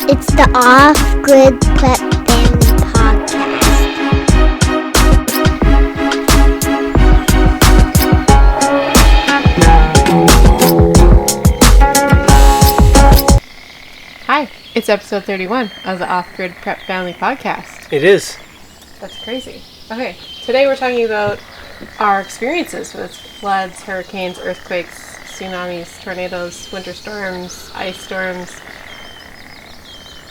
It's the Off-Grid Prep Family Podcast. Hi, it's episode 31 of the Off-Grid Prep Family Podcast. It is. That's crazy. Okay, today we're talking about our experiences with floods, hurricanes, earthquakes, tsunamis, tornadoes, winter storms, ice storms.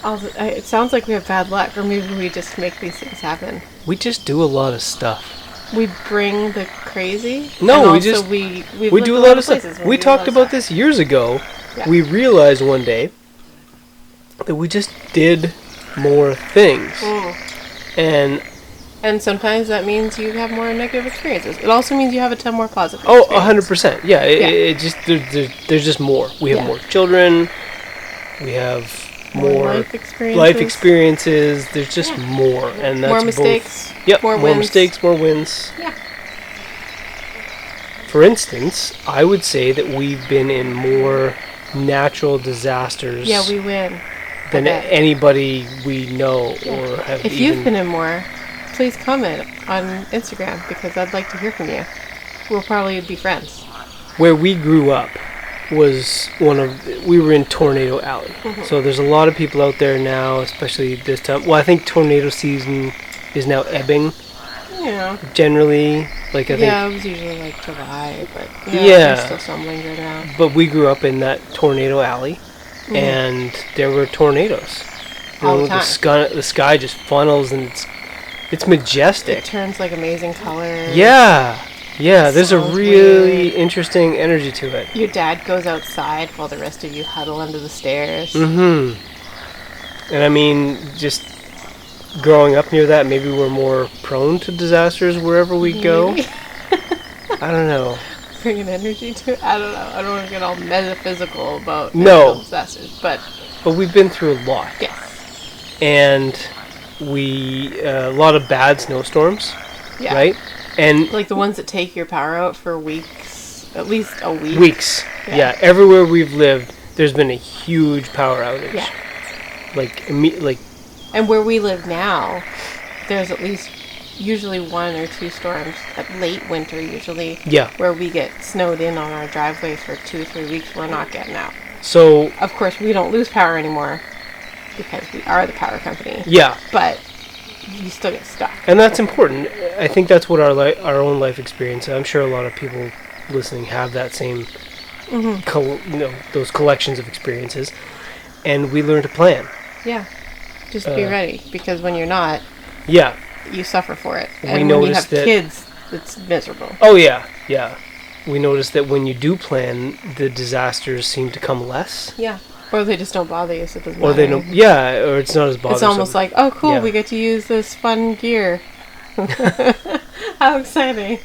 It sounds like we have bad luck, or maybe we just make these things happen. We just do a lot of stuff. We bring the crazy. No, we do a lot of stuff. We talked about this years ago. Yeah. We realized one day that we just did more things. And sometimes that means you have more negative experiences. It also means you have a ton more positive experiences. 100%. Yeah, it just there's just more. We have more children. We have more life experiences. There's just more, and that's more mistakes. More mistakes, more wins. Yeah. For instance, I would say that we've been in more natural disasters. Yeah, we win. Than anybody we know or have. If you've been in more, please comment on Instagram because I'd like to hear from you. We'll probably be friends. Where we grew up was we were in Tornado Alley. Mm-hmm. So there's a lot of people out there now, especially this time. Well, I think tornado season is now ebbing. Yeah. Generally, I think. Yeah, it was usually July, but there's still some lingering around. But we grew up in that Tornado Alley, and there were tornadoes. All the time. The sky just funnels, and it's majestic. It turns amazing colors. Yeah, there's a really interesting energy to it. Your dad goes outside while the rest of you huddle under the stairs. Mm-hmm. And I mean, just growing up near that, maybe we're more prone to disasters wherever we go. I don't know. Bringing energy to it? I don't know. I don't want to get all metaphysical about disasters, but we've been through a lot. Yes. And a lot of bad snowstorms, right? And the ones that take your power out for weeks, at least a week. Weeks, yeah. Everywhere we've lived, there's been a huge power outage. Yeah. And where we live now, there's at least usually 1 or 2 storms, at late winter usually. Yeah. Where we get snowed in on our driveway for 2 or 3 weeks. We're not getting out. So of course we don't lose power anymore because we are the power company. Yeah. But you still get stuck. And that's important. I think that's what our own life experience. I'm sure a lot of people listening have that same, those collections of experiences. And we learn to plan. Yeah. Just be ready, because when you're not, you suffer for it. And when you have kids, it's miserable. Oh yeah. We notice that when you do plan, the disasters seem to come less. Yeah. Or they just don't bother you, so it doesn't matter. Or they don't. Yeah, or it's not as bothersome. It's almost like, oh, cool, we get to use this fun gear. How exciting!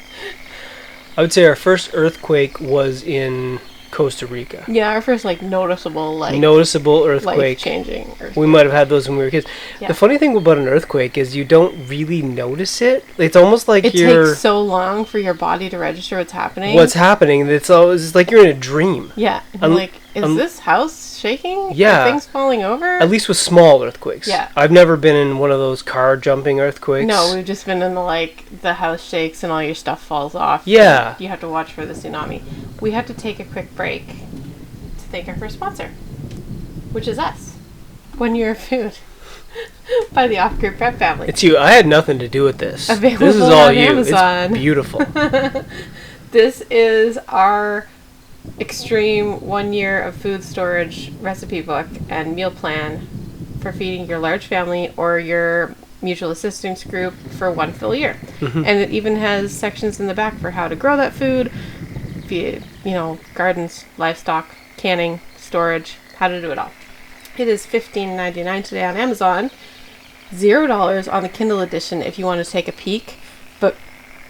I would say our first earthquake was in Costa Rica. Yeah, our first noticeable earthquake. Life-changing earthquake. We might have had those when we were kids. Yeah. The funny thing about an earthquake is you don't really notice it. It's almost like it takes so long for your body to register what's happening. It's always like you're in a dream. Yeah, is this house shaking? Yeah. Are things falling over? At least with small earthquakes. Yeah. I've never been in one of those car jumping earthquakes. No, we've just been in the house shakes and all your stuff falls off. Yeah. You have to watch for the tsunami. We have to take a quick break to thank our first sponsor, which is us. 1 Year of Food by the Off-Grid Prep Family. It's you. I had nothing to do with this. Available this is all on you. Amazon. It's beautiful. This is our extreme 1 year of food storage recipe book and meal plan for feeding your large family or your mutual assistance group for 1 full year. Mm-hmm. And it even has sections in the back for how to grow that food, feed, gardens, livestock, canning, storage, how to do it all. It is $15.99 today on Amazon, $0 on the Kindle edition if you want to take a peek, but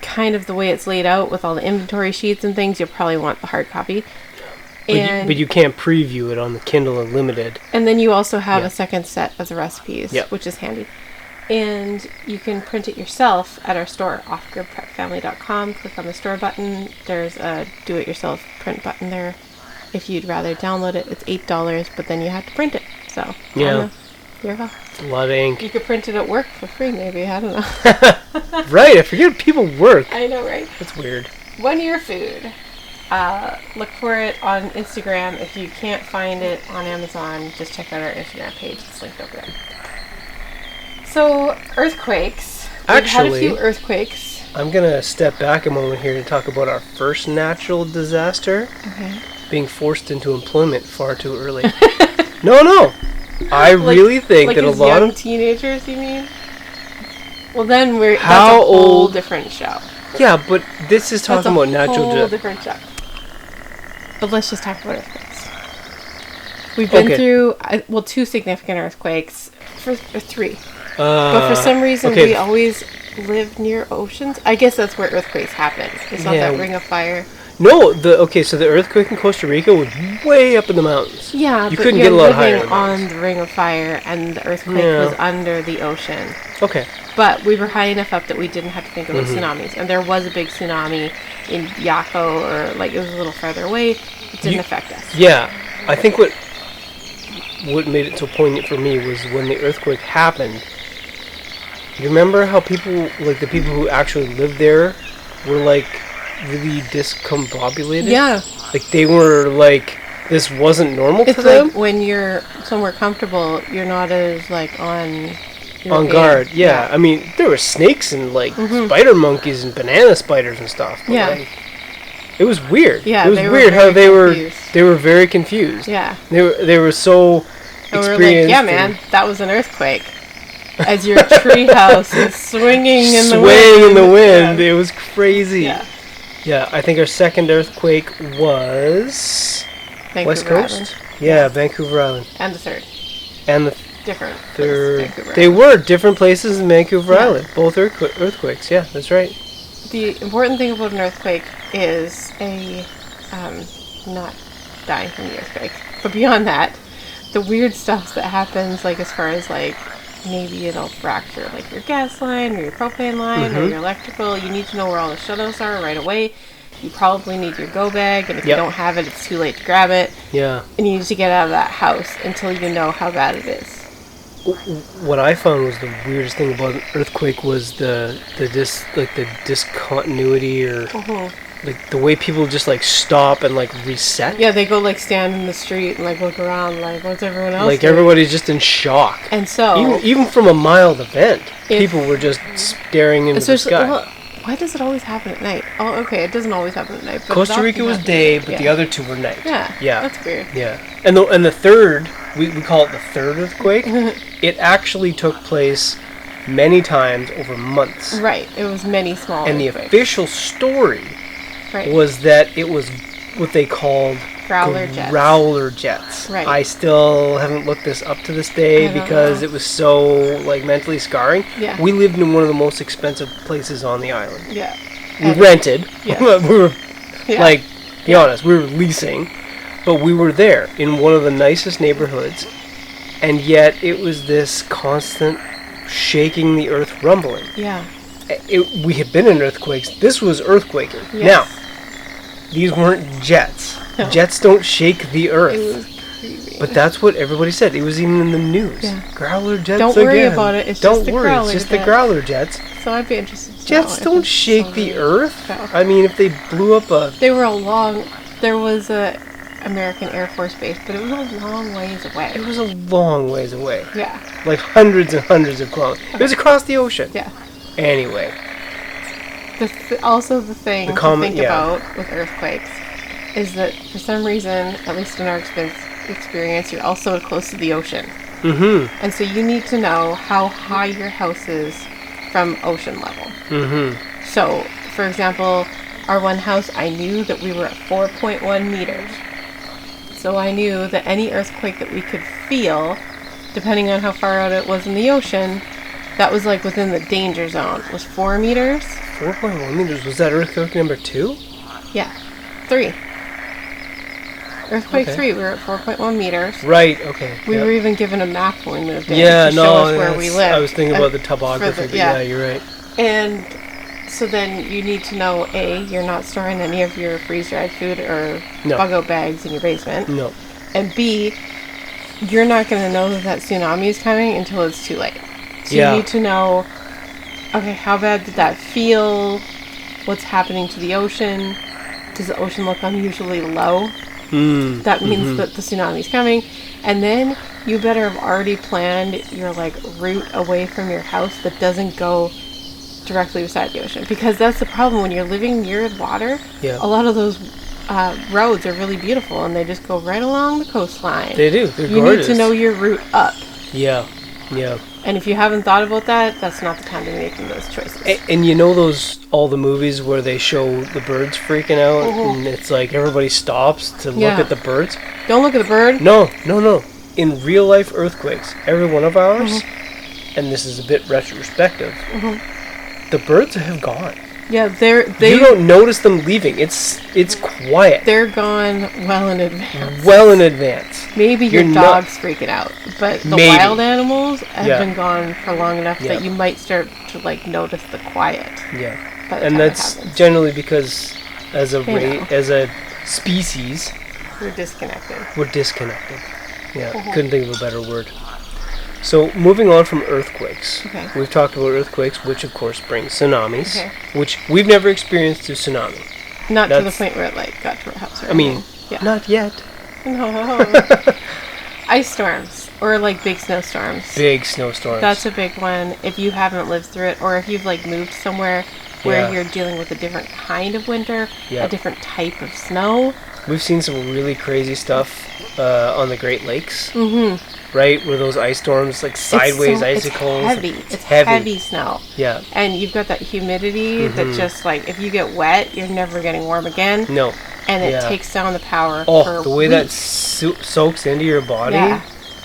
kind of the way it's laid out with all the inventory sheets and things, you'll probably want the hard copy. But you can't preview it on the Kindle Unlimited. And then you also have a second set of the recipes, which is handy. And you can print it yourself at our store, OffGridPrepFamily.com. Click on the store button. There's a do-it-yourself print button there. If you'd rather download it, it's $8, but then you have to print it. So There you go. It's a lot of ink. You could print it at work for free, maybe. I don't know. Right, I forget people work. I know, right? That's weird. 1 year food. Look for it on Instagram. If you can't find it on Amazon, just check out our Instagram page. It's linked over there. So, earthquakes. We've had a few earthquakes. I'm going to step back a moment here to talk about our first natural disaster. Okay. Being forced into employment far too early. No. I really think that a lot young of teenagers, you mean? Well, then that's a How whole old- different show. Yeah, but this is talking about natural That's a whole different show. But let's just talk about earthquakes. We've been through, two significant earthquakes. Or three. But for some reason, we always live near oceans. I guess that's where earthquakes happen. It's not that ring of fire. No, so the earthquake in Costa Rica was way up in the mountains. Yeah, you but couldn't you're get a lot higher living than on that. the ring of fire, and the earthquake was under the ocean. Okay. But we were high enough up that we didn't have to think about tsunamis. And there was a big tsunami in Yako, or it was a little farther away. It didn't affect us. Yeah, I think what made it so poignant for me was when the earthquake happened. You remember how the people who actually lived there were really discombobulated? Yeah. They were this wasn't normal It's to them? when you're somewhere comfortable, you're not as on guard. Yeah. I mean, there were snakes and spider monkeys and banana spiders and stuff. But, Yeah. it was weird. Yeah, it was they were weird how very confused. they were very confused. Yeah. They were so And we were experienced. yeah, man, that was an earthquake. As your treehouse is swinging in the wind. Swaying in the wind. Yeah. It was crazy. Yeah. Yeah, I think our second earthquake was Vancouver West Coast. Island. Yeah, Vancouver Island. And the third. And the Different. third. Vancouver They Island. were different places in Vancouver Yeah. Island. Both earthquakes. Yeah, that's right. The important thing about an earthquake is not dying from the earthquake. But beyond that, the weird stuff that happens, as far as maybe it'll fracture your gas line or your propane line or your electrical. You need to know where all the shutoffs are right away. You probably need your go bag, and if you don't have it, it's too late to grab it. Yeah. And you need to get out of that house until you know how bad it is. What I found was the weirdest thing about an earthquake was the discontinuity or the way people just stop and reset. Yeah, they go stand in the street and look around what's everyone else doing? Everybody's just in shock. And so even from a mild event, people were just staring into the sky. Well, why does it always happen at night? Oh, okay, it doesn't always happen at night. But Costa Rica was day, but the other two were night. Yeah. Yeah. That's weird. Yeah. And the third, we call it the third earthquake. It actually took place many times over months. Right. It was many small And the earthquakes. official story Right. was that it was what they called Growler jets. Right. I still haven't looked this up to this day I don't because know. it was so mentally scarring. Yeah. We lived in one of the most expensive places on the island. Yeah. We rented. Yeah. We were Yeah. be honest, we were leasing, but we were there in one of the nicest neighborhoods, and yet it was this constant shaking the earth rumbling. Yeah. We had been in earthquakes. This was earthquaking. Yes. Now, these weren't jets. No. Jets don't shake the earth. It was creepy. But that's what everybody said. It was even in the news. Yeah. Growler jets Don't worry again. about it. It's don't just the worry. growler It's just jet. the growler jets. So I'd be interested to Jets know don't if shake it's the on earth. No. I mean, if they blew up a... They were there was a American Air Force base, but it was a long ways away. It was a long ways away. Yeah. Hundreds and hundreds of kilometers. It was across the ocean. Yeah. Anyway. Also the thing The to think about with earthquakes is that for some reason, at least in our experience, you're also close to the ocean. Mm-hmm. And so you need to know how high your house is from ocean level. Mm-hmm. So, for example, our one house, I knew that we were at 4.1 meters. So I knew that any earthquake that we could feel, depending on how far out it was in the ocean, that was within the danger zone. Was 4 meters? 4.1 meters. Was that earthquake number 2? Yeah. 3. Earthquake Okay. 3, we were at 4.1 meters. Right, okay. We yep. were even given a map when we moved in Yeah, to show no, us where we lived. I was thinking about the topography, but yeah, you're right. And so then you need to know, A, you're not storing any of your freeze-dried food or No. bug-out bags in your basement. No. And B, you're not going to know that tsunami is coming until it's too late. So Yeah. you need to know, okay, how bad did that feel? What's happening to the ocean? Does the ocean look unusually low? That means that the tsunami's coming. And then you better have already planned your like route away from your house that doesn't go directly beside the ocean, because that's the problem when you're living near water. Yeah. A lot of those roads are really beautiful and they just go right along the coastline. They do. They're You gorgeous. need to know your route up. Yeah. Yeah. And if you haven't thought about that, that's not the time to be making those choices. And you know all the movies where they show the birds freaking out, and it's like everybody stops to look at the birds? Don't look at the bird. No. In real life earthquakes, every one of ours, and this is a bit retrospective, the birds have gone. Yeah, You don't notice them leaving. It's quiet. they're gone well in advance. Well in advance. Maybe your You're dog's freaking out, but the Maybe. wild animals have Yeah. been gone for long enough Yeah. that you might start to like notice the quiet. Yeah. By the And time it that's happens. generally because as a They know. as a species, We're disconnected. we're disconnected. Yeah, couldn't think of a better word. So moving on from earthquakes, Okay. we've talked about earthquakes, which of course bring tsunamis, Okay. which we've never experienced a tsunami. Not to the That's- point where it like got to our house. Or I mean, anything. Yeah. not yet. No. Ice storms or like big snowstorms. Big snowstorms. That's a big one. If you haven't lived through it, or if you've like moved somewhere where Yeah. you're dealing with a different kind of winter, Yeah. a different type of snow. We've seen some really crazy stuff on the Great Lakes. Mm-hmm. Right, where those ice storms, like sideways icicles. It's heavy. It's heavy snow. Yeah. And you've got that humidity that just like if you get wet, you're never getting warm again. No. And it Yeah. takes down the power. Oh, for the way that weeks. soaks into your body, Yeah.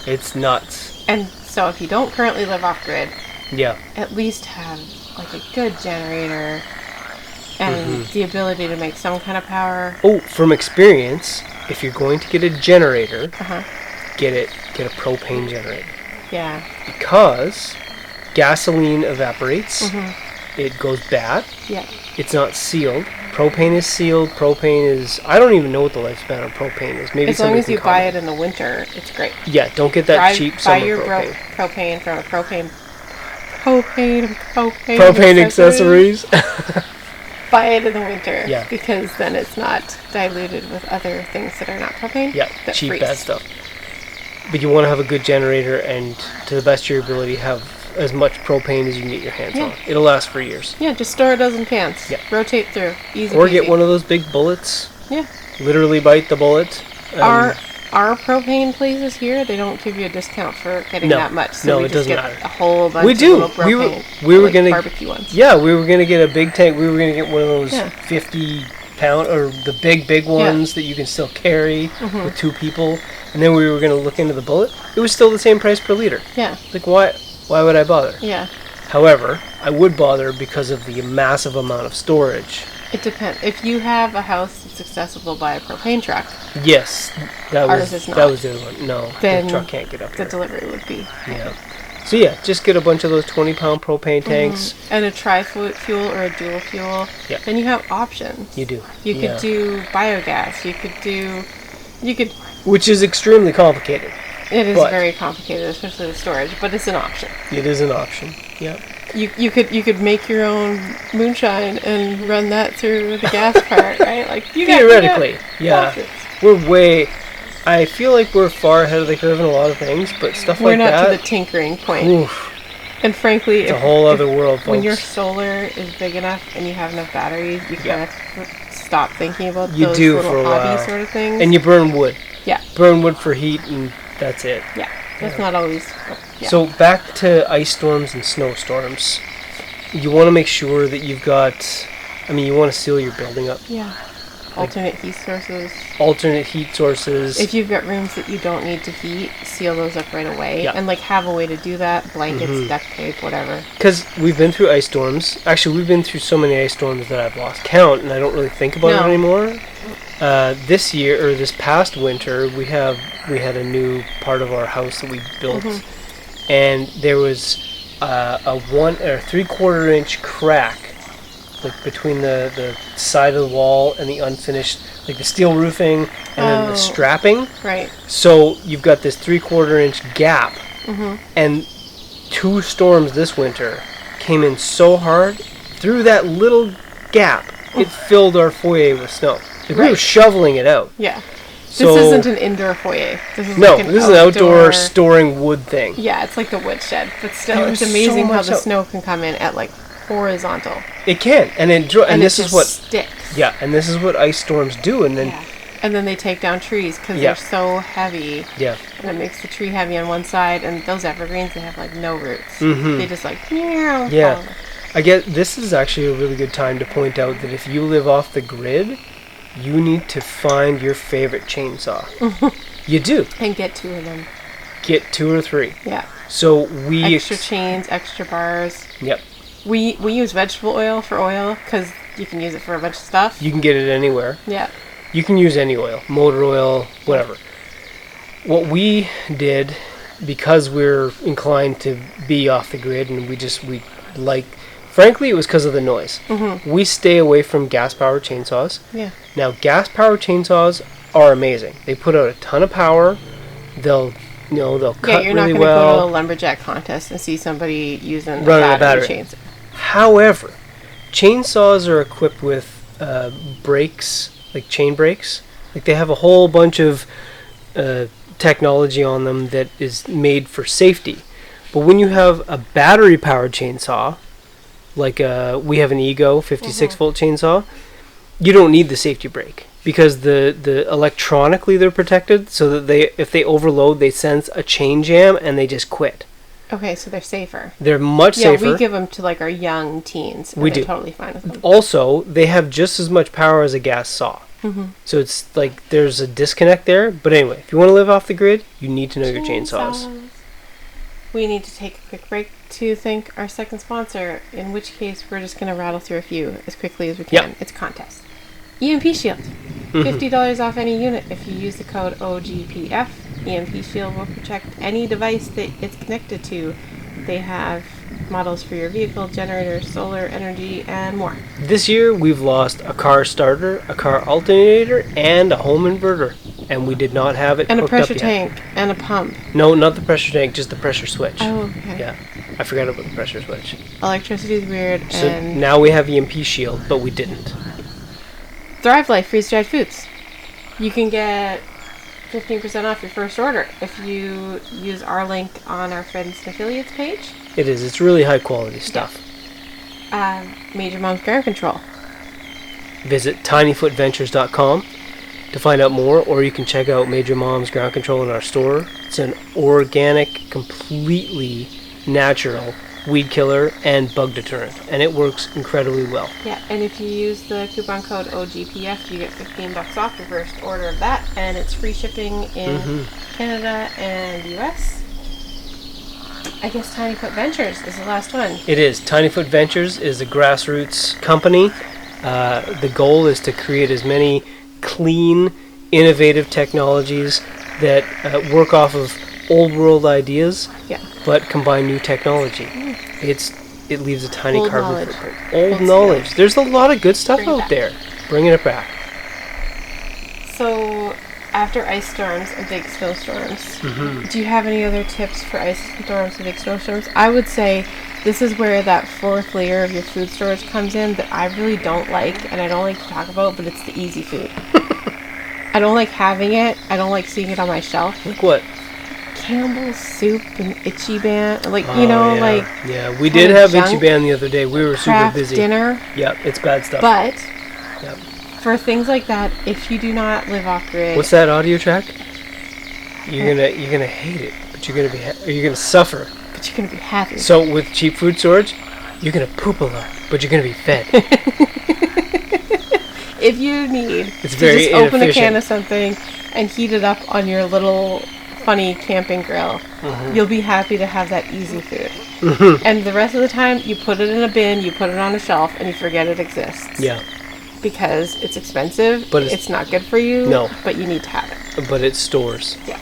it's nuts. And so if you don't currently live off grid, Yeah. at least have like a good generator and the ability to make some kind of power. Oh, from experience, if you're going to get a generator, Uh-huh. get a propane generator, Yeah. because gasoline evaporates, it goes bad, Yeah. it's not sealed. Propane is sealed. Propane is, I don't even know what the lifespan of propane is. Maybe As long somebody as can you buy comment. it in the winter, it's great. Yeah, don't get that cheap Buy summer your propane. propane from a propane Propane accessories. Buy it in the winter. Yeah. Because then it's not diluted with other things that are not propane. Yeah, that cheap freeze. bad stuff. But you want to have a good generator, and to the best of your ability, have as much propane as you can get your hands Yeah. on. It'll last for years. Yeah, just store a dozen cans. Yeah. Rotate through. Easy Or peasy. get one of those big bullets. Yeah. Literally bite the bullet. Our propane places here, they don't give you a discount for getting No. that much. So No, we it just doesn't get matter. a whole bunch We of do. little propane. We were like gonna barbecue ones. Yeah, we were gonna get a big tank. We were gonna get one of those Yeah. 50-pound or the big ones that you can still carry with two people. And then we were gonna look into the bullet. It was still the same price per liter. Yeah. Like why would I bother? Yeah. However, I would bother because of the massive amount of storage. It depends. If you have a house that's accessible by a propane truck, Yes, that Ours was is that not. was the other one. No, Then the truck can't get up the there. delivery would be. Yeah. So yeah, just get a bunch of those 20-pound propane tanks. And a tri-fuel or a dual fuel. Yeah. Then you have options. You do. You could Yeah. do biogas. You could. Which is extremely complicated. It is But- very complicated, especially with storage, but it's an option. It is an option. Yeah. You could make your own moonshine and run that through the gas part, right? Like Theoretically, yeah. options. I feel like we're far ahead of the curve in a lot of things, but stuff We're like not that. to the tinkering point. Oof, And frankly, it's a whole other world, folks. when your solar is big enough and you have enough batteries, you kind of stop thinking about You those do little for a hobby while. sort of things. And you burn wood. Yeah, Burn wood for heat, and that's it. yeah. That's not always. Yeah. So back to ice storms and snowstorms. You want to make sure that you've got. You want to seal your building up. yeah. Alternate heat sources. Alternate heat sources. If you've got rooms that you don't need to heat, seal those up right away. Yeah. And like have a way to do that. Blankets, duct tape, whatever. Because we've been through ice storms. Actually, we've been through so many ice storms that I've lost count, and I don't really think about it No. anymore. This year, or this past winter, we had a new part of our house that we built, and there was a 1 or 3/4 inch crack like between the side of the wall and the unfinished, like the steel roofing and then the strapping. Right. So you've got this 3/4 inch gap, and 2 storms this winter came in so hard through that little gap. It filled our foyer with snow. Like, we were shoveling it out. Yeah. So, this isn't an indoor foyer. This is this is an outdoor storing wood thing. Yeah, it's like the wood shed, but still, it's amazing how the snow can come in at like horizontal. It can, and this is what sticks. Yeah, and this is what ice storms do, and then and then they take down trees because they're so heavy. Yeah. And it makes the tree heavy on one side, and those evergreens, they have like no roots. They just like meow. Yeah. I guess this is actually a really good time to point out that if you live off the grid, you need to find your favorite chainsaw. You do. And get 2 of them. Get 2 or 3. Yeah. So we extra chains, extra bars. Yep. We use vegetable oil for oil because you can use it for a bunch of stuff. You can get it anywhere. Yeah. You can use any oil, motor oil, whatever. What we did, because we're inclined to be off the grid, and we like, frankly, it was because of the noise. We stay away from gas-powered chainsaws. Yeah. Now, gas-powered chainsaws are amazing. They put out a ton of power. They'll cut really well. Yeah, you're not going to go to a lumberjack contest and see somebody using a battery chainsaw. However, chainsaws are equipped with brakes, like chain brakes. Like, they have a whole bunch of technology on them that is made for safety. But when you have a battery-powered chainsaw, like we have an Ego 56-volt chainsaw, you don't need the safety brake because the electronically they're protected, so that if they overload, they sense a chain jam and they just quit. Okay, so they're safer. They're much safer. Yeah, we give them to like our young teens. And we do. Totally fine with them. Also, they have just as much power as a gas saw. So it's like there's a disconnect there. But anyway, if you want to live off the grid, you need to know your chainsaws. We need to take a quick break to thank our second sponsor, in which case we're just going to rattle through a few as quickly as we can. It's contest. EMP Shield. $50 off any unit if you use the code OGPF. EMP Shield will protect any device that it's connected to. They have models for your vehicle, generators, solar energy, and more. This year we've lost a car starter, a car alternator, and a home inverter. And we did not have it and hooked a pressure up tank yet. And a pump. No, not the pressure tank, just the pressure switch. Oh, okay. Yeah, I forgot about the pressure switch. Electricity is weird. So and now we have EMP Shield, but we didn't. Thrive Life freeze-dried foods. You can get 15% off your first order if you use our link on our Friends and Affiliates page. It is. It's really high quality stuff. Major Mom's Ground Control. Visit tinyfootventures.com to find out more, or you can check out Major Mom's Ground Control in our store. It's an organic, completely natural weed killer and bug deterrent, and it works incredibly well. Yeah, and if you use the coupon code OGPF, you get $15 off your first order of that, and it's free shipping in Canada and US. I guess Tiny Foot Ventures is the last one. It is. Tiny Foot Ventures is a grassroots company. The goal is to create as many clean, innovative technologies that work off of old world ideas, but combine new technology. It leaves a tiny old carbon knowledge. footprint. Old knowledge. There's a lot of good stuff out there. Bringing it back. So, after ice storms and big snowstorms, do you have any other tips for ice storms and big snowstorms? I would say this is where that fourth layer of your food storage comes in that I really don't like, and I don't like to talk about, but it's the easy food. I don't like having it. I don't like seeing it on my shelf. Like what? Campbell's soup and Itchy Band, yeah, we did have Itchy Band the other day. We were super busy. Dinner. Yeah, it's bad stuff. But for things like that, if you do not live off grid, what's that audio track? You're gonna hate it, but you're gonna suffer. But you're gonna be happy. So with cheap food storage, you're gonna poop a lot, but you're gonna be fed. If you need it's to very just open a can of something and heat it up on your little funny camping grill, you'll be happy to have that easy food. And the rest of the time, you put it in a bin, you put it on a shelf, and you forget it exists. Yeah. Because it's expensive, but it's not good for you, no. But you need to have it. But it stores. Yeah.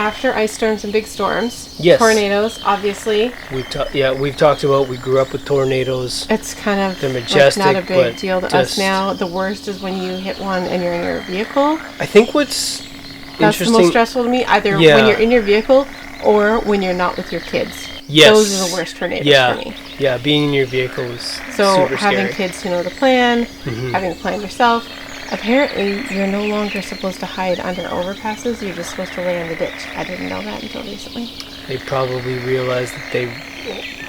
after ice storms and big storms, Yes. tornadoes, obviously. We've talked about, we grew up with tornadoes. It's kind of They're majestic, not a big but deal to us just- now. The worst is when you hit one and you're in your vehicle. I think what's That's the most interesting... stressful to me. Either Yeah. when you're in your vehicle or when you're not with your kids. Yes. Those are the worst tornadoes Yeah. for me. Yeah, being in your vehicle is So super having scary. kids who know the plan, Mhm. having to plan yourself. Apparently, you're no longer supposed to hide under overpasses. You're just supposed to lay in the ditch. I didn't know that until recently. They probably realized that they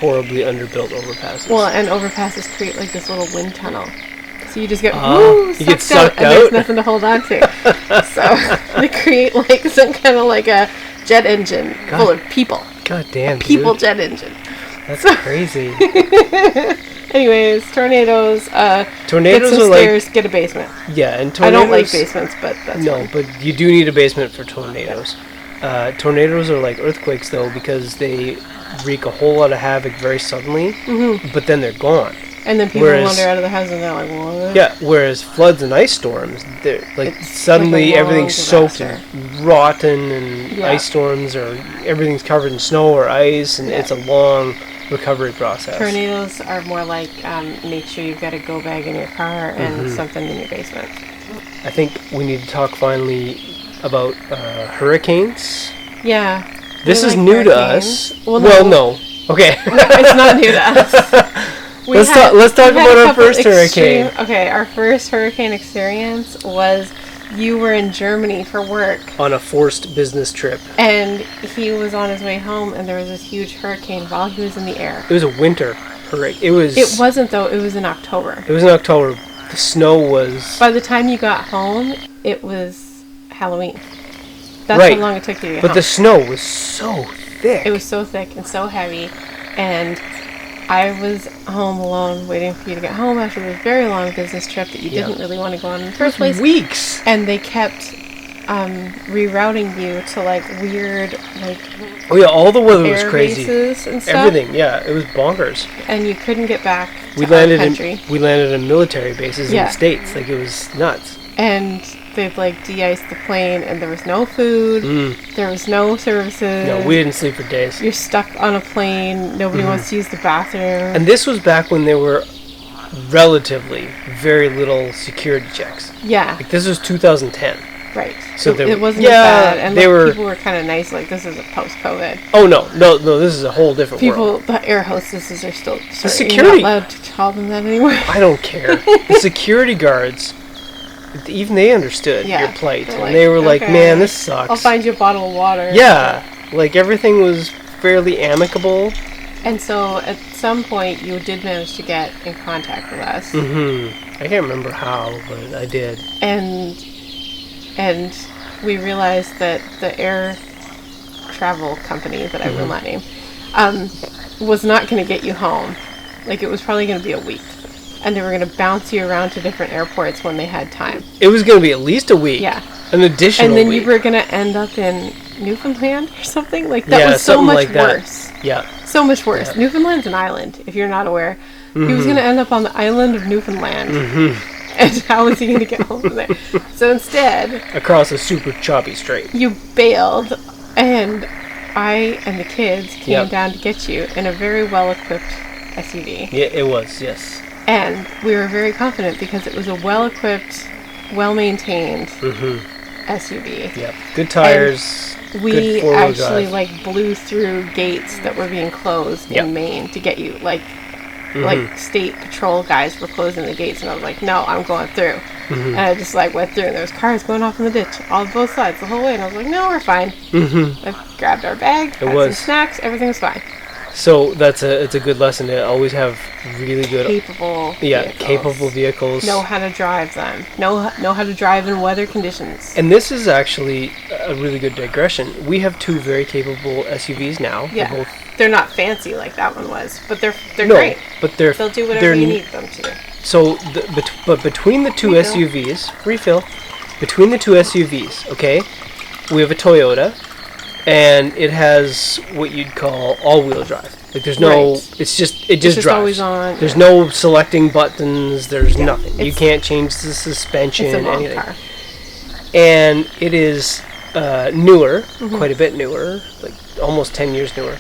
horribly underbuilt overpasses. Well, and overpasses create like this little wind tunnel. So you just get You get sucked and out? there's nothing to hold on to. So they create like some kind of like a jet engine full of people. God damn, People dude. jet engine. That's crazy. Anyways, tornadoes. Tornadoes get some are stairs, get a basement. Yeah, and I tornadoes... don't like basements, but that's No, fine. but you do need a basement for tornadoes. Tornadoes are like earthquakes, though, because they wreak a whole lot of havoc very suddenly, but then they're gone. And then people Whereas- wander out of the house and they're like, what? Yeah, whereas floods and ice storms, they're like It's suddenly like a long everything's soaked disaster. and rotten, and Yeah. ice storms, or everything's covered in snow or ice, and Yeah. it's a long recovery process. Tornadoes are more like make sure you've got a go bag in your car and something in your basement. I think we need to talk finally about hurricanes. Yeah. This we is like new to hurricanes. us. Well, no. Okay. It's not new to us. Let's talk we had about a our couple first hurricane. Okay, our first hurricane experience was you were in Germany for work, On a forced business trip. and he was on his way home, and there was this huge hurricane while he was in the air. It was a winter hurricane. It was Wasn't, though. It was in October. in October. The snow was... By the time you got home, it was Halloween. That's Right. how long it took you to get But home. the snow was so thick. It was so thick and so heavy, and I was home alone waiting for you to get home after this very long business trip that you Yeah. didn't really want to go on in the first place. Weeks. And they kept rerouting you to like weird like Oh yeah, all the weather was air crazy. bases and stuff. Everything, yeah, it was bonkers. And you couldn't get back We to our landed country. in military bases in Yeah. the States. Like, it was nuts. And they'd like de-iced the plane, and there was no food, there was no services. No, we didn't sleep for days. You're stuck on a plane. Nobody wants to use the bathroom. And this was back when there were relatively very little security checks. Yeah, Like, this was 2010. right. So So there it were- wasn't yeah, as bad, and they like, were- people were kind of nice. Like, this is a post-COVID. Oh no, this is a whole different world. People, the air hostesses are still. Sorry, security- You're not allowed to call them that anymore. I don't care. The security guards, even they understood Yeah, your plight, they're and like, they were like, "Okay, "Man, this sucks." I'll find you a bottle of water. Yeah, like everything was fairly amicable. And so at some point, you did manage to get in contact with us, I can't remember how, but I did. and we realized that the air travel company that I will not name was not going to get you home. Like, it was probably going to be a week, and they were going to bounce you around to different airports when they had time. It was going to be at least a week. Yeah. An additional And then week. you were going to end up in Newfoundland or something. Like, that Yeah, was so something much like that. worse. Yeah. So much worse. Yeah. Newfoundland's an island, if you're not aware. He was going to end up on the island of Newfoundland. And how was he going to get home from there? So instead, Across a super choppy strait. you bailed, and I and the kids came Yep. down to get you in a very well-equipped SUV. Yeah, it was, yes. And we were very confident because it was a well-equipped, well-maintained SUV. Yep. Good tires. We good four-wheel actually drive. like blew through gates that were being closed Yep. in Maine to get you. Like state patrol guys were closing the gates, and I was like, no, I'm going through. And I just like went through, and there was cars going off in the ditch on both sides the whole way, and I was like, no, we're fine. I grabbed our bag, had was. some snacks, everything was fine. So it's a good lesson to always have really good, Capable capable vehicles. Know how to drive them. Know how to drive in weather conditions. And this is actually a really good digression. We have two very capable SUVs now. Yeah. They're both, They're not fancy like that one was, but they're no, great. but they're They'll do whatever they're you n- need them to. So, but between the two Refill. SUVs, refill, between the two SUVs, okay, we have a Toyota, and it has what you'd call all-wheel drive. Like, there's no, Right. it just drives. always on. There's no selecting buttons. There's nothing. You It's- can't change the suspension. It's a long anything. car. And it is newer, quite a bit newer, like almost 10 years newer.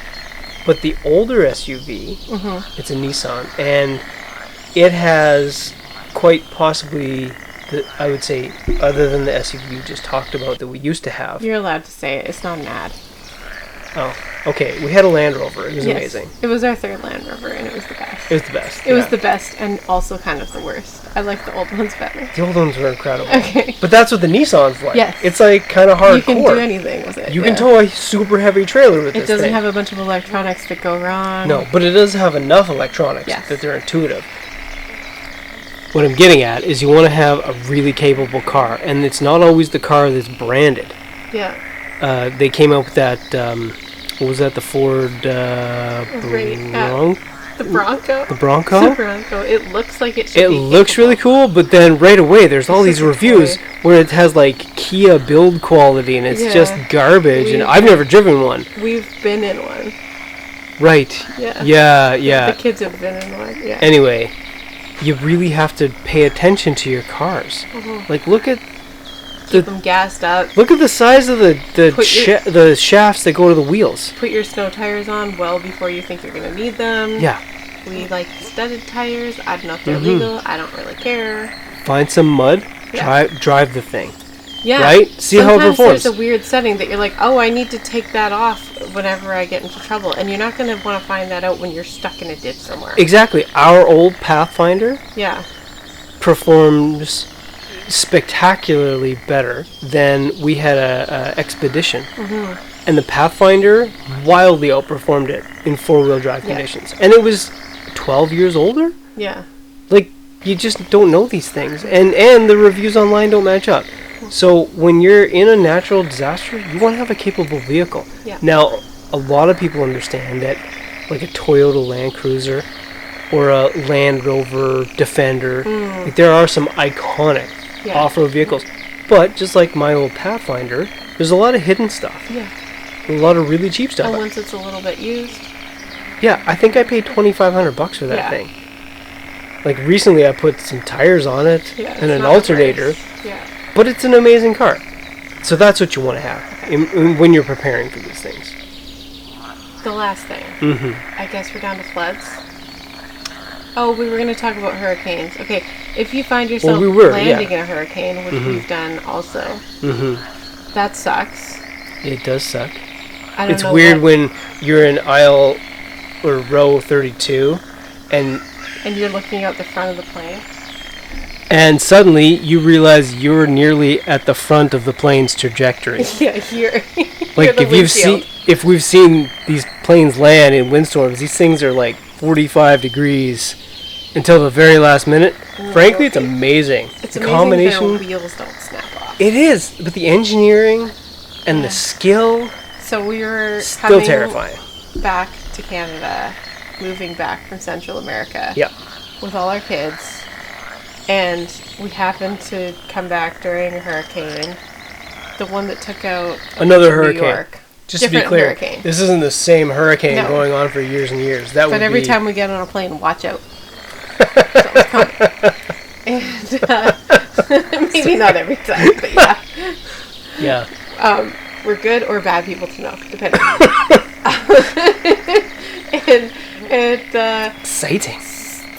But the older SUV, it's a Nissan, and it has quite possibly, I would say, other than the SUV you just talked about that we used to have. You're allowed to say it. It's not an ad. Oh, okay. We had a Land Rover. It was amazing. It was our third Land Rover, and it was the best. It was the best. It was the best, and also kind of the worst. I like the old ones better. The old ones were incredible. Okay. But that's what the Nissan's like. Yes. It's like kind of hardcore. You can do anything with it. You can tow a super heavy trailer with this thing. It doesn't have a bunch of electronics that go wrong. No, but it does have enough electronics that they're intuitive. What I'm getting at is you want to have a really capable car, and it's not always the car that's branded. Yeah. They came out with that, what was that, the Ford The Bronco. The Bronco? The Bronco. It looks like it should be looks really cool, but then right away there's all these reviews where it has like Kia build quality and it's just garbage, and I've never driven one. We've been in one. Right. Yeah. The kids have been in one. Yeah. Anyway, you really have to pay attention to your cars. Like, look at keep them gassed up. Look at the size of the shafts that go to the wheels. Put your snow tires on well before you think you're going to need them. Yeah. We like studded tires. I don't know if they're legal. I don't really care. Find some mud. Drive the thing. Yeah. Right? See how it performs. Sometimes there's a weird setting that you're like, oh, I need to take that off whenever I get into trouble. And you're not going to want to find that out when you're stuck in a ditch somewhere. Exactly. Our old Pathfinder performs spectacularly better than we had a Expedition. And the Pathfinder wildly outperformed it in four-wheel drive conditions. And it was 12 years older? Yeah. Like, you just don't know these things. And the reviews online don't match up. So when you're in a natural disaster, you want to have a capable vehicle. Yeah. Now, a lot of people understand that, like a Toyota Land Cruiser or a Land Rover Defender, like there are some iconic off-road vehicles. But just like my old Pathfinder, there's a lot of hidden stuff. Yeah. A lot of really cheap stuff. And once it's a little bit used. Yeah, I think I paid $2,500 for that thing. Like recently, I put some tires on it and an alternator. Yeah. But it's an amazing car. So that's what you want to have when you're preparing for these things. The last thing. I guess we're down to floods. Oh, we were going to talk about hurricanes. Okay, if you find yourself landing in a hurricane, which we've done also, that sucks. It does suck. It's weird when you're in aisle or row 32 and you're looking out the front of the plane. And suddenly you realize you're nearly at the front of the plane's trajectory. Yeah, here. Like if we've seen these planes land in windstorms, these things are like 45 degrees until the very last minute. Frankly, it's amazing. It's the combination. The wheels don't snap off. It is, but the engineering and the skill. So we were still terrifying. Back to Canada, moving back from Central America. Yeah. With all our kids. And we happened to come back during a hurricane, the one that took out another hurricane. New York. Just to be clear, hurricane. This isn't the same hurricane going on for years and years. But every time we get on a plane, watch out. And maybe not every time, but yeah. Yeah. We're good or bad people to know, depending. And exciting.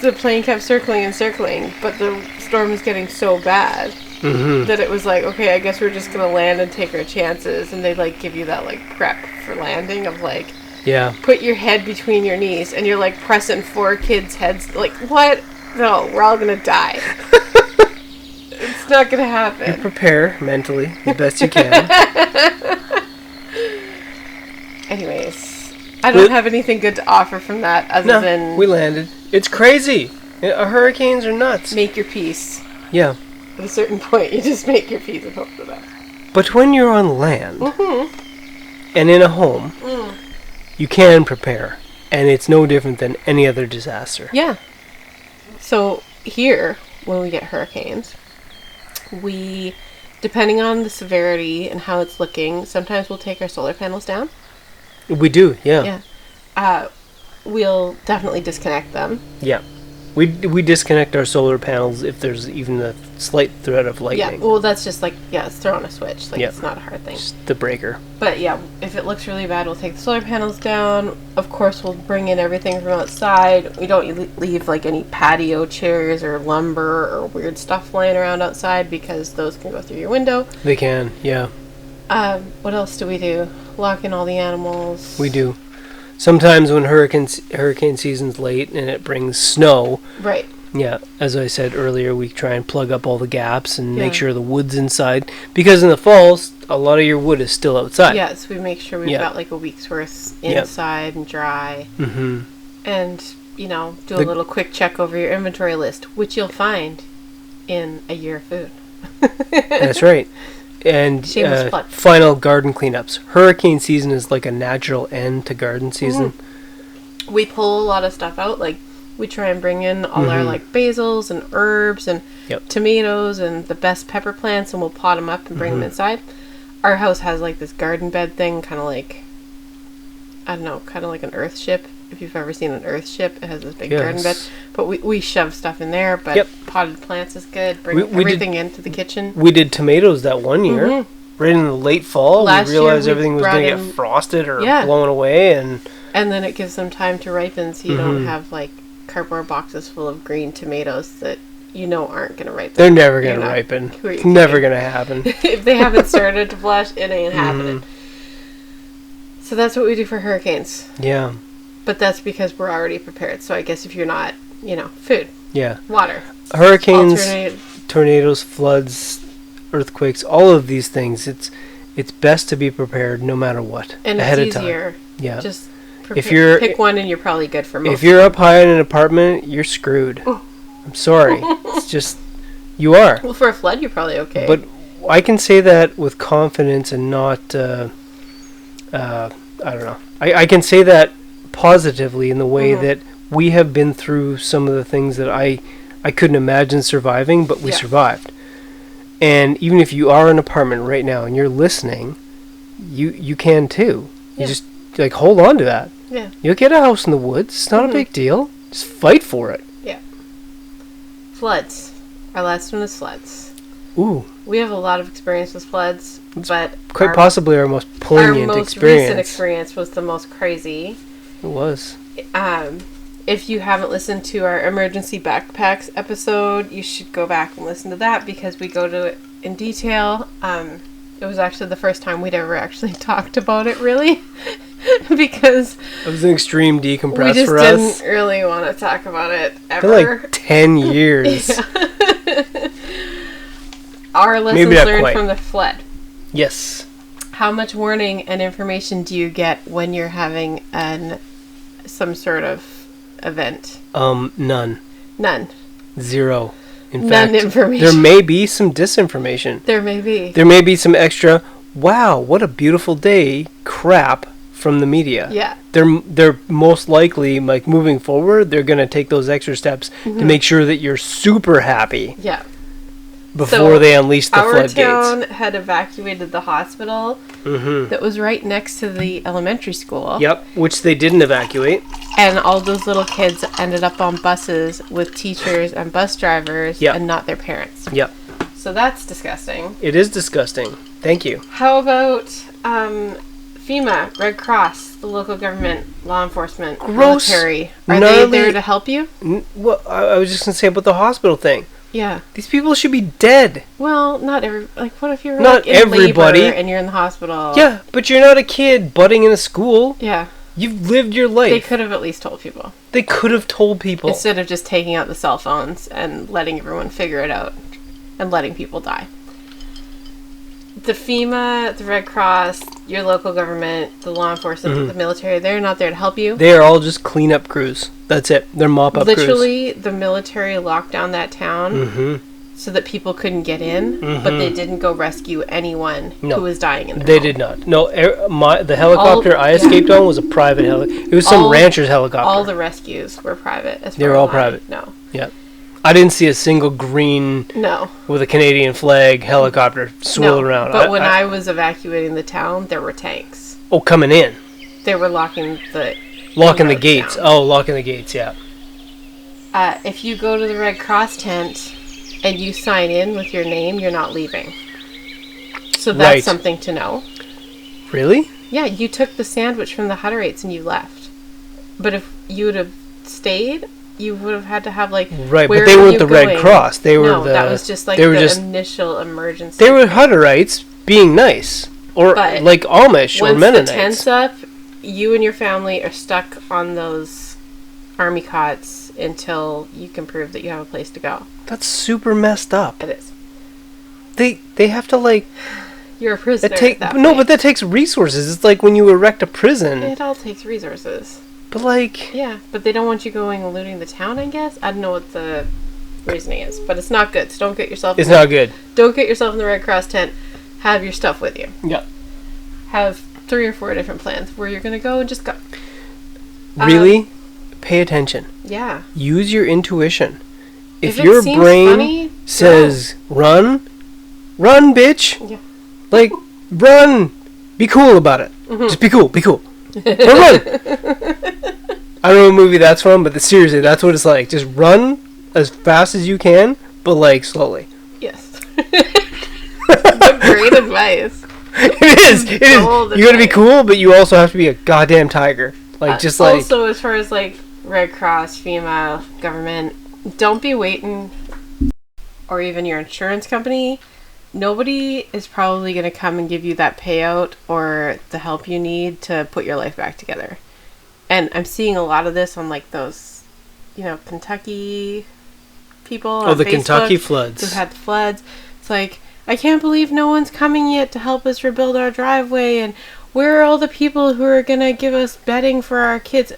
The plane kept circling and circling, but the storm was getting so bad that it was like, okay, I guess we're just gonna land and take our chances. And they like give you that like prep for landing of like, put your head between your knees, and you're like pressing 4 kids' heads. Like, what? No, we're all gonna die. It's not gonna happen. You prepare mentally the best you can. Anyways, I don't have anything good to offer from that other than we landed. It's crazy. Hurricanes are nuts. Make your peace. Yeah. At a certain point, you just make your peace and hope for that. But when you're on land and in a home, you can prepare, and it's no different than any other disaster. Yeah. So here, when we get hurricanes, we, depending on the severity and how it's looking, sometimes we'll take our solar panels down. We do, yeah. Yeah. We'll definitely disconnect them. Yeah. We disconnect our solar panels if there's even a slight threat of Yeah, lightning. well, that's just like, it's throwing a switch. Like, Yep. it's not a hard thing. Just the breaker. But yeah, if it looks really bad, we'll take the solar panels down. Of course, we'll bring in everything from outside. We don't leave like any patio chairs or lumber or weird stuff laying around outside because those can go through your window. They can, yeah. What else do we do? Lock in all the animals. We do. Sometimes when hurricane season's late and it brings snow, Right. yeah, as I said earlier, we try and plug up all the gaps and Yeah. make sure the wood's inside. Because in the falls, a lot of your wood is still outside. Yes, we make sure we've Yeah. got like a week's worth Yep. inside and dry. Mm-hmm. And, do a little quick check over your inventory list, which you'll find in a year of food. That's right. And Shameless plug. final garden cleanups. Hurricane season is like a natural end to garden season. We pull a lot of stuff out. Like, we try and bring in all our, like, basils and herbs and Yep. tomatoes and the best pepper plants, and we'll pot them up and bring them inside. Our house has, like, this garden bed thing, kind of like, I don't know, kind of like an earth ship. If you've ever seen an earth ship, it has this big garden bed. Yes. But we shove stuff in there, but Yep. potted plants is good. Bring We did- everything into the kitchen. We did tomatoes that one year. Right in the late fall, Last we year realized we everything was brought going to in- get frosted or Yeah. blown away. And And then it gives them time to ripen, so you don't have, like, cardboard boxes full of green tomatoes that aren't going to ripen. they're never going You're to not- ripen. who are you It's never kidding? going to happen. If they haven't started to blush, it ain't happening. So that's what we do for hurricanes. Yeah. But that's because we're already prepared. So I guess if you're not, food, Yeah. water, Hurricanes, alternate. tornadoes, floods, earthquakes, all of these things, it's best to be prepared no matter what. And ahead it's of time. easier. Yeah. Just If you're- pick one and you're probably good for most. If you're up high in an apartment, you're screwed. I'm sorry. It's just, you are. Well, for a flood, you're probably okay. But I can say that with confidence and not, I don't know. I can say that positively in the way that we have been through some of the things that I couldn't imagine surviving, but we survived. And even if you are in an apartment right now and you're listening, you can too. You just, hold on to that. Yeah. You'll get a house in the woods. It's not a big deal. Just fight for it. Yeah. Floods. Our last one is floods. Ooh. We have a lot of experience with floods, but Quite possibly our most poignant our most experience. recent experience was the most crazy. It was. If you haven't listened to our emergency backpacks episode, you should go back and listen to that because we go to it in detail. It was actually the first time we'd ever actually talked about it, really, because It was an extreme we decompress just for us. didn't really want to talk about it ever. For like 10 years. Our lessons Maybe not learned quite. from the flood. Yes. How much warning and information do you get when you're having some sort of event? None. None. Zero. In None fact, information. there may be some disinformation. There may be. There may be some extra, wow, what a beautiful day crap from the media. Yeah. They're most likely, like, moving forward, they're going to take those extra steps to make sure that you're super happy Yeah. before they unleash the Our floodgates. town had evacuated the hospital Mm-hmm. that was right next to the elementary school. Yep, which they didn't evacuate. And all those little kids ended up on buses with teachers and bus drivers Yep. and not their parents. Yep. So that's disgusting. It is disgusting. Thank you. How about FEMA, Red Cross, the local government, law enforcement, Gross. military? Are they Gnarly- there to help you? Well, I was just going to say about the hospital thing. Yeah. These people should be dead. Well, not every. Like, what if you're Not like, in everybody. labor and you're in the hospital? Yeah, but you're not a kid butting in a school. Yeah. You've lived your They life. could have at least told people. They could have told people. Instead of just taking out the cell phones and letting everyone figure it out and letting people die. The FEMA, the Red Cross, your local government, the law enforcement, the military, they're not there to help you. They are all just cleanup crews. That's it. They're mop-up crews. Literally, the military locked down that town so that people couldn't get in, but they didn't go rescue anyone No. who was dying in their They home. did not. No, the helicopter I escaped on was a private helicopter. It was some All- rancher's helicopter. All the rescues were private. As They were far all as private. No. Yeah. I didn't see a single green No. with a Canadian flag helicopter swirl around. But when I was evacuating the town, there were tanks. Oh, coming in. They were locking the Locking the roads gates. down. Oh, locking the gates, yeah. If you go to the Red Cross tent and you sign in with your name, you're not leaving. So that's Right. something to know. Really? Yeah, you took the sandwich from the Hutterites and you left. But if you would have stayed, you would have had to have like Right, where but they are weren't you the going? Red Cross. They were no, the. that was just like they were the just. initial emergency. They were Hutterites being nice, or But like Amish or Once Mennonites. the tent's up, you and your family are stuck on those army cots until you can prove that you have a place to go. That's super messed up. It is. They have to like. You're a prisoner. That at that no, point. but that takes resources. It's like when you erect a prison. It all takes resources. But like. Yeah, but they don't want you going and looting the town, I guess. I don't know what the reasoning is, but it's not good. So don't get yourself. It's not good. Don't get yourself in the Red Cross tent. Have your stuff with you. Yeah. Have 3 or 4 different plans where you're gonna go and just go. Really, pay attention. Yeah. Use your intuition. If it your seems brain funny, says run, bitch. Yeah. Like run. Be cool about it. Just be cool. Be cool. Or run. I don't know what movie that's from, but seriously, that's what it's like. Just run as fast as you can, but like slowly. Yes. But great advice. It is. It is. Gold You gotta be advice. cool, but you also have to be a goddamn tiger. Like just like. Also, as far as like Red Cross, FEMA, government, don't be waiting, or even your insurance company. Nobody is probably going to come and give you that payout or the help you need to put your life back together. And I'm seeing a lot of this on like those, Kentucky people on the Facebook Kentucky floods. who've had the floods. It's like, I can't believe no one's coming yet to help us rebuild our driveway, and where are all the people who are going to give us bedding for our kids?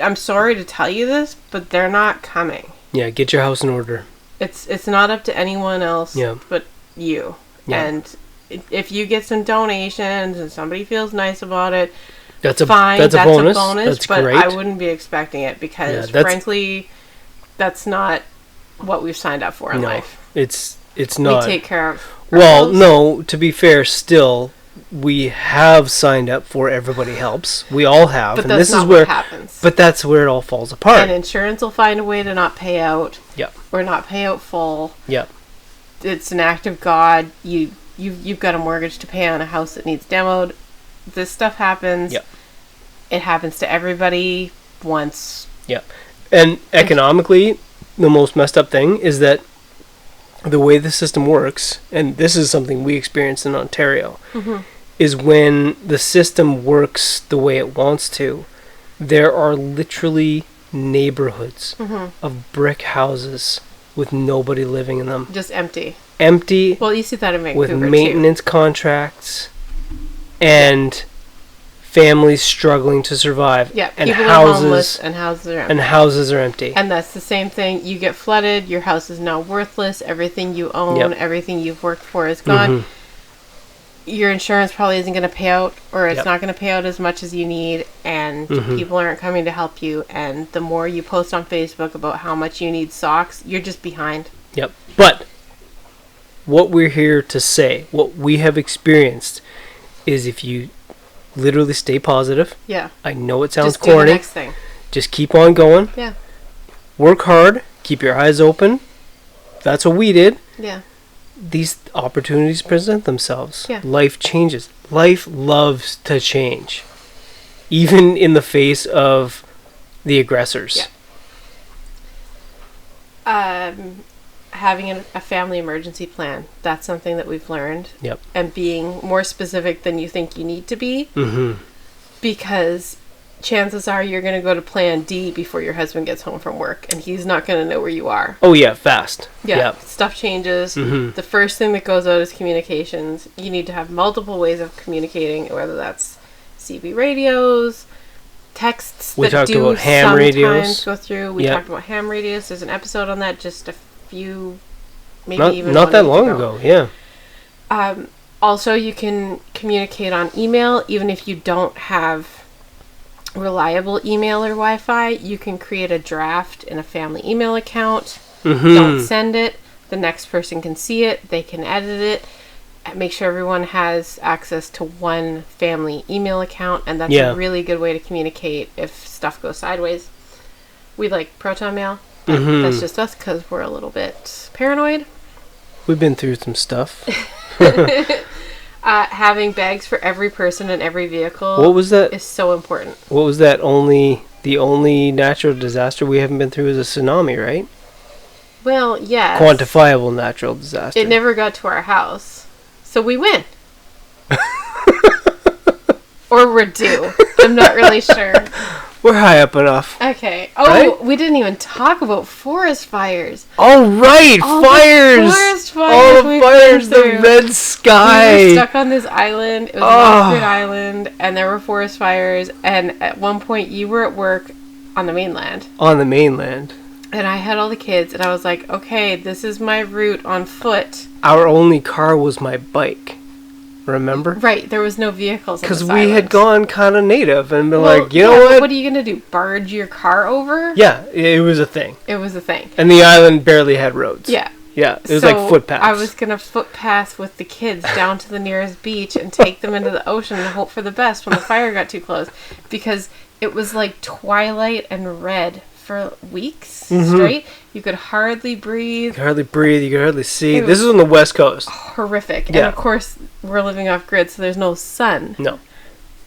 I'm sorry to tell you this, but they're not coming. Yeah, get your house in order. It's not up to anyone else but you. Yeah. And if you get some donations and somebody feels nice about it, That's a fine. That's a bonus. That's but great. I wouldn't be expecting it because, frankly, that's not what we've signed up for in life. It's not. We take care of Well, ourselves. no. To be fair, still, we have signed up for Everybody Helps. We all have, But and that's this not is where. what happens. But that's where it all falls apart. And insurance will find a way to not pay out. Yep. Or not pay out full. Yep. It's an act of God. You've got a mortgage to pay on a house that needs demoed. This stuff happens. Yep. It happens to everybody once. Yep. And economically, the most messed up thing is that the way the system works, and this is something we experienced in Ontario, is when the system works the way it wants to, there are literally neighborhoods of brick houses with nobody living in them. Just empty. Empty, Well, you see that in Vancouver with maintenance contracts, and families struggling to survive. Yeah, and people houses, are homeless and houses are empty. and houses are empty. And that's the same thing. You get flooded, your house is now worthless, everything you own, Yep. everything you've worked for is gone. Your insurance probably isn't going to pay out, or it's Yep. not going to pay out as much as you need, and people aren't coming to help you. And the more you post on Facebook about how much you need socks, you're just behind. Yep. But what we're here to say, what we have experienced, is if you literally stay positive. Yeah. I know it sounds Just do the corny. next thing. Just keep on going. Yeah. Work hard. Keep your eyes open. That's what we did. Yeah. These opportunities present themselves. Yeah. Life changes. Life loves to change. Even in the face of the aggressors. Yeah. Having a family emergency plan, that's something that we've learned. Yep. And being more specific than you think you need to be. Mm-hmm. Because chances are you're going to go to plan D before your husband gets home from work, and he's not going to know where you are. Oh, yeah. Fast. Yeah. Yep. Stuff changes. Mhm. The first thing that goes out is communications. You need to have multiple ways of communicating, whether that's CB radios, texts We that talked do about ham sometimes radios. go through. We Yep. talked about ham radios. There's an episode on that just a few, maybe Not even not one that week long ago. Yeah. Also, you can communicate on email, even if you don't have reliable email or Wi-Fi. You can create a draft in a family email account. Mm-hmm. Don't send it. The next person can see it. They can edit it. Make sure everyone has access to one family email account, and that's Yeah. a really good way to communicate if stuff goes sideways. We like proton mail. But that's just us because we're a little bit paranoid. We've been through some stuff. Having bags for every person in every vehicle. What was that? Is so important. What was that? The only natural disaster we haven't been through is a tsunami, right? Well, yeah. Quantifiable natural disaster. It never got to our house, so we win. Or we're due. I'm not really sure. We're high up enough. Okay. Oh, right? We didn't even talk about forest fires. Oh, right! Fires! Forest fires! All the fires, the red sky! We were stuck on this island. It was an off-grid island, and there were forest fires, and at one point you were at work on the mainland. On the mainland. And I had all the kids, and I was like, okay, this is my route on foot. Our only car was my bike. Remember? Right, there was no vehicles on this Because we had gone kind of native and been like, know what? What are you going to do? Barge your car over? Yeah, it was a thing. It was a thing. And the island barely had roads. Yeah. Yeah, it was like footpaths. I was going to footpath with the kids down to the nearest beach and take them into the ocean and hope for the best when the fire got too close. Because it was like twilight and red for weeks straight. You could hardly breathe. You could hardly see. This is on the West Coast. Horrific. Yeah. And of course, we're living off grid, so there's no sun. No.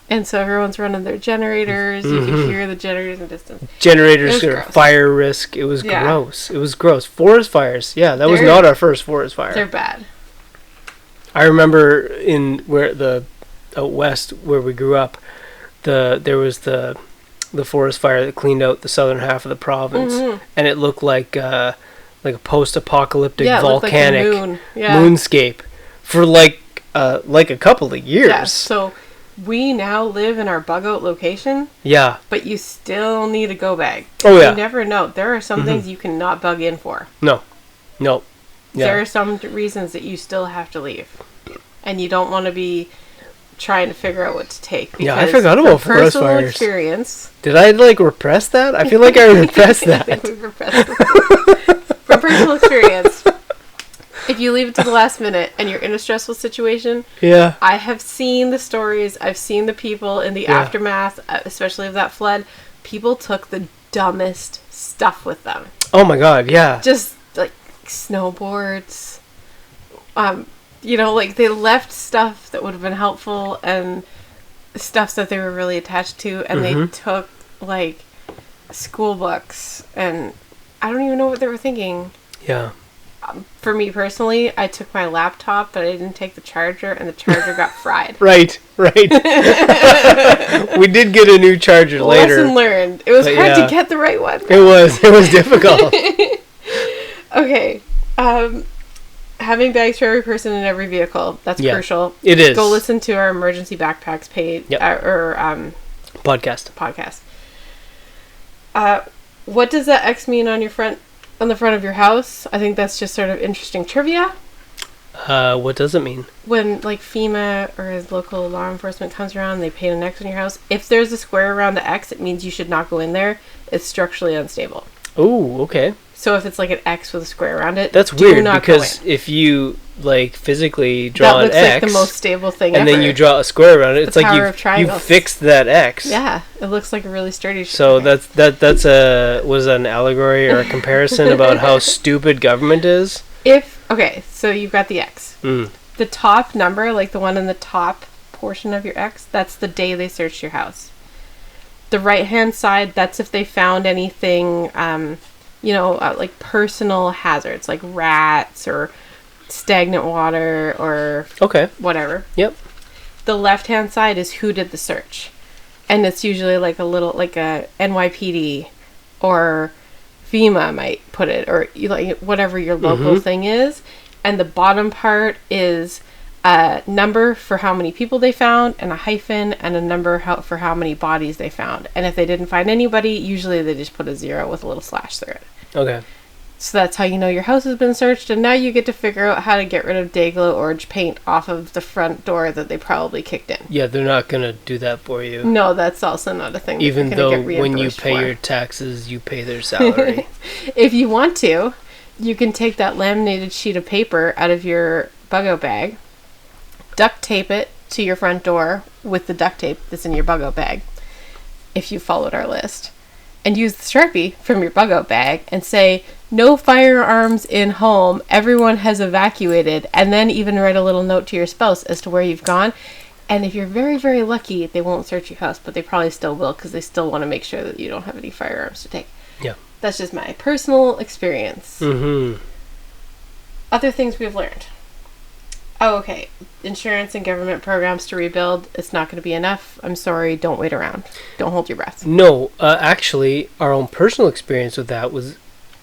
And so everyone's running their generators. You can hear the generators in the distance. Generators are fire risk. It was gross. It was gross. Forest fires. Yeah, that was not our first forest fire. They're bad. I remember out west where we grew up, there was the forest fire that cleaned out the southern half of the province, and it looked like a post-apocalyptic volcanic moonscape for like a couple of years. Yeah, so we now live in our bug-out location. Yeah. But you still need a go bag. Oh, yeah. You never know. There are some things you cannot bug in for. No. Yeah. There are some reasons that you still have to leave. And you don't want to be trying to figure out what to take. Yeah, I forgot about forest fires. Experience. Did I repress that? I feel like I repressed that. I think we repressed it. From personal experience, if you leave it to the last minute and you're in a stressful situation, I have seen the stories. I've seen the people in the aftermath, especially of that flood. People took the dumbest stuff with them. Oh my God! Yeah. Just like snowboards. Like they left stuff that would have been helpful and stuff that they were really attached to, and they took like school books, and I don't even know what they were thinking. Yeah. For me personally, I took my laptop, but I didn't take the charger, and the charger got fried. Right. We did get a new charger later. Lesson learned. It was hard to get the right one. It was difficult. Okay. Having bags for every person in every vehicle. That's crucial. It is. Go listen to our emergency backpacks page podcast. What does that X mean on the front of your house? I think that's just sort of interesting trivia. What does it mean? When like FEMA or local law enforcement comes around, they paint an X on your house. If there's a square around the X, it means you should not go in there. It's structurally unstable. Oh, okay. So if it's like an X with a square around it, that's weird because if you like physically draw an X, that looks like the most stable thing and ever. then you draw a square around it, it's like you fixed that X. Yeah, it looks like a really sturdy. So that's was an allegory or a comparison about how stupid government is. So you've got the X. The top number, like the one in the top portion of your X, that's the day they searched your house. The right-hand side, that's if they found anything, like personal hazards, like rats or stagnant water or whatever. Yep. The left-hand side is who did the search. And it's usually like a NYPD or FEMA might put it, or like whatever your local thing is. And the bottom part is a number for how many people they found, and a hyphen, and a number for how many bodies they found. And if they didn't find anybody, usually they just put a 0 with a little slash through it. Okay. So that's how you know your house has been searched, and now you get to figure out how to get rid of dayglow orange paint off of the front door that they probably kicked in. Yeah, they're not going to do that for you. No, that's also not a thing. Even though when you pay your taxes, you pay their salary. If you want to, you can take that laminated sheet of paper out of your bug-out bag, duct tape it to your front door with the duct tape that's in your bug-out bag, if you followed our list. and use the Sharpie from your bug out bag and say, no firearms in home, everyone has evacuated, and then even write a little note to your spouse as to where you've gone. And if you're very, very lucky, they won't search your house, but they probably still will because they still want to make sure that you don't have any firearms to take. Yeah. That's just my personal experience. Mm-hmm. Other things we've learned. Oh, okay. Insurance and government programs to rebuild. It's not going to be enough. I'm sorry. Don't wait around. Don't hold your breath. No, actually, our own personal experience with that was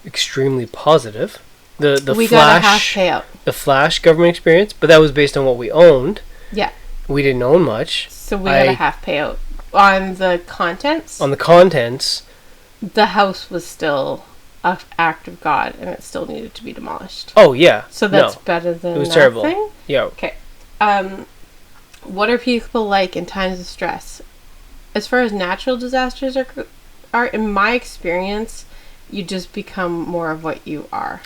extremely positive. The we Flash, got a half payout. The Flash government experience, but that was based on what we owned. Yeah. We didn't own much. So we got a half payout. On the contents? On the contents. The house was still an act of God, and it still needed to be demolished. Oh, yeah. So that's better than it was nothing? terrible. Yeah. Okay. What are people like in times of stress? As far as natural disasters are, in my experience, you just become more of what you are.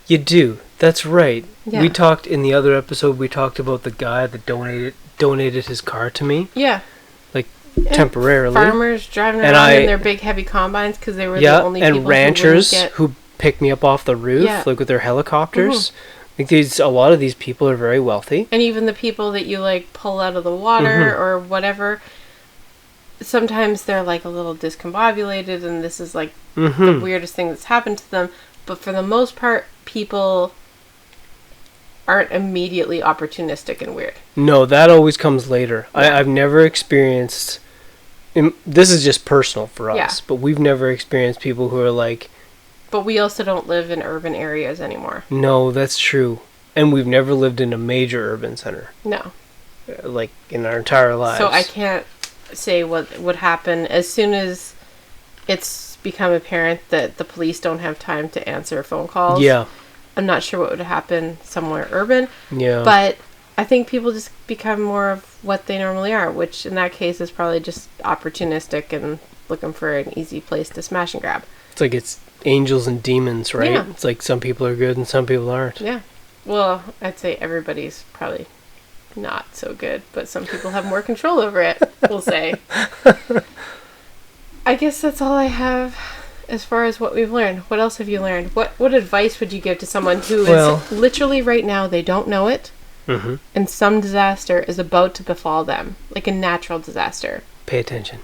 You do. That's right. Yeah. We talked in the other episode, we talked about the guy that donated his car to me. Yeah. Like, temporarily. Farmers driving around in their big heavy combines because they were the only people and ranchers who picked me up off the roof, like with their helicopters. Like a lot of these people are very wealthy. And even the people that you like pull out of the water or whatever, sometimes they're like a little discombobulated and this is like the weirdest thing that's happened to them. But for the most part, people aren't immediately opportunistic and weird. No, that always comes later. Yeah. I've never experienced... this is just personal for us, but we've never experienced people who are like... But we also don't live in urban areas anymore. No, that's true. And we've never lived in a major urban center. No. Like, in our entire lives. So I can't say what would happen as soon as it's become apparent that the police don't have time to answer phone calls. Yeah. I'm not sure what would happen somewhere urban. Yeah. But I think people just become more of what they normally are, which in that case is probably just opportunistic and looking for an easy place to smash and grab. It's like it's angels and demons, right? Yeah. It's like some people are good and some people aren't. Yeah. Well, I'd say everybody's probably not so good, but some people have more control over it, we'll say. I guess that's all I have as far as what we've learned. What else have you learned? What advice would you give to someone who is literally right now, they don't know it, and some disaster is about to befall them, like a natural disaster? Pay attention.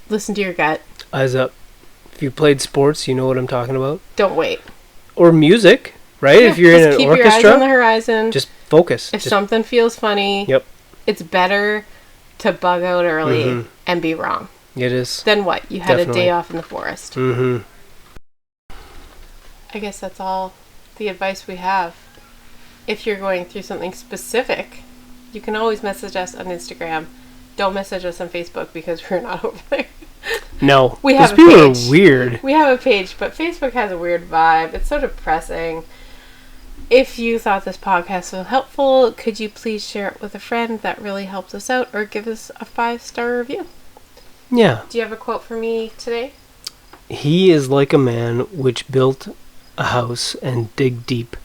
Listen to your gut. Eyes up. If you played sports, you know what I'm talking about. Don't wait. Or music, right? Yeah, if you're in an keep orchestra, your eyes on the horizon. Just focus. If something feels funny, it's better to bug out early and be wrong. It is. Then what? You had a day off in the forest. I guess that's all the advice we have. If you're going through something specific, you can always message us on Instagram. Don't message us on Facebook because we're not over there. No. We have those people page. Are weird. We have a page, but Facebook has a weird vibe. It's so depressing. If you thought this podcast was helpful, could you please share it with a friend? That really helps us out. Or give us a 5-star review. Yeah. Do you have a quote for me today? He is like a man which built a house and dig deep,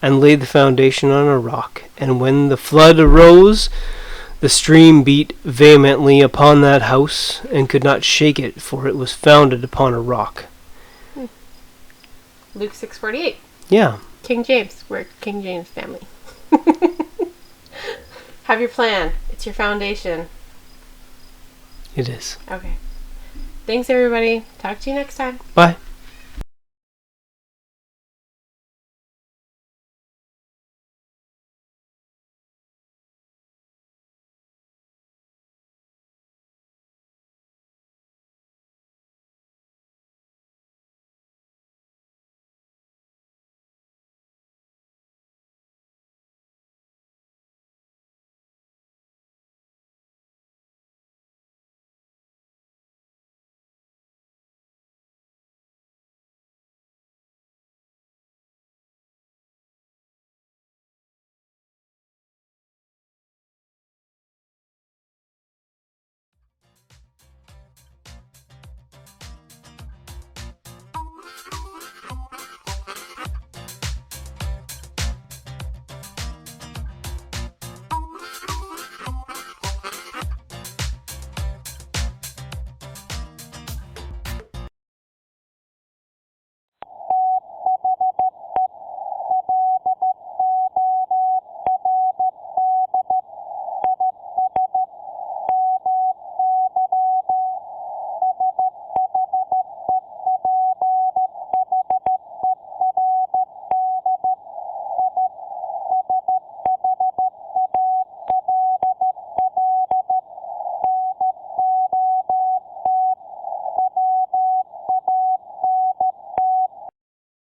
and laid the foundation on a rock. And when the flood arose, the stream beat vehemently upon that house, and could not shake it, for it was founded upon a rock. Luke 6:48. Yeah. King James. We're King James family. Have your plan. It's your foundation. It is. Okay. Thanks, everybody. Talk to you next time. Bye.